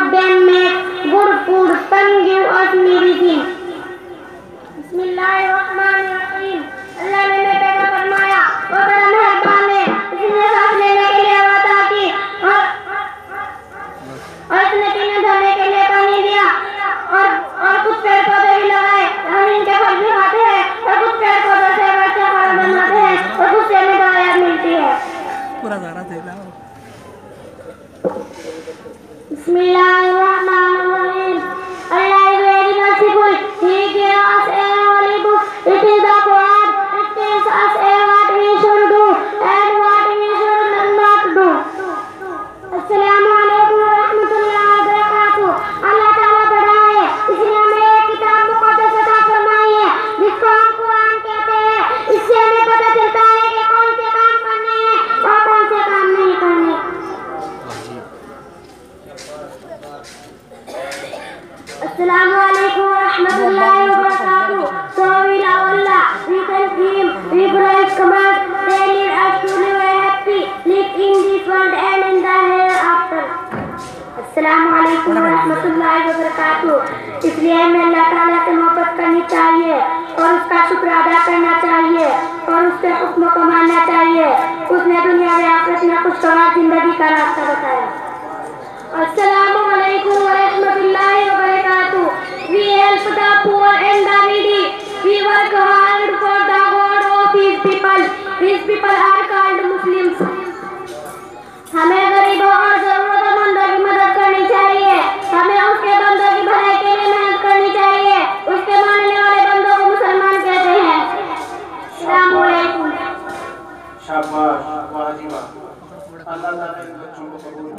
of them make good food. Some give us medicine. बिस्मिल्लाहिर्रहमानिर्रहीम। अल्लाह ने पैदा फरमाया वो बड़ा मेहरबान है, इसने सांस लेने के लिए हवा अता की और इसने पीने धोने के लिए पानी दिया और कुछ पेड़ पौधे भी लगाए। हम इनके फल भी खाते हैं और कुछ पेड़ पौधों से बच्चे खाना बनाते हैं और उससे हमें दवाइयाँ मिलती है। पूरा सारा थैला बिस्मिल्लाहिर्रहमानिर्रहीम। Allah is very merciful. He gave us a holy book. It is the Quran. It tells us what we should do and what we should not do. अस्सलामुअलैकुम वरहमतुल्लाहि वबरकातुहू। अल्लाह ताला बड़ा है, इसने हमें एक किताब मुक़द्दस अता फरमाई है जिसको हम कुरान कहते हैं। इससे हमें पता चलता है कि कौन से काम करने हैं और कौन से काम नहीं करने। Assalamualaikum warahmatullahi wabarakatuh. So we love Allah, we thank Him, we praise commands, they lead us to live a happy, live in this world and in the hereafter. Assalamualaikum warahmatullahi wabarakatuh. इसलिए हमें अल्लाह ताला से मोहब्बत करनी चाहिए और उसका शुक्र अदा करना चाहिए और उसके हुक्म को मानना चाहिए। उसने दुनिया में आखिरत में खुशगवार जिंदगी का रास्ता बताया। Assalamualaikum warahmatullahi wabarakatuh. We help the poor and the needy. We work hard for the God of His people. These people are called Muslims. हमें गरीबों और जरूरतमंदों की मदद करनी चाहिए। हमें उसके बंदों की भलाई के लिए मेहनत करनी चाहिए। उसके मानने वाले बंदों को मुसलमान कहते हैं। अस्सलामुअलैकुम। शाबाश, वाह जी वाह। अल्लाह ताला इन बच्चों को कबूल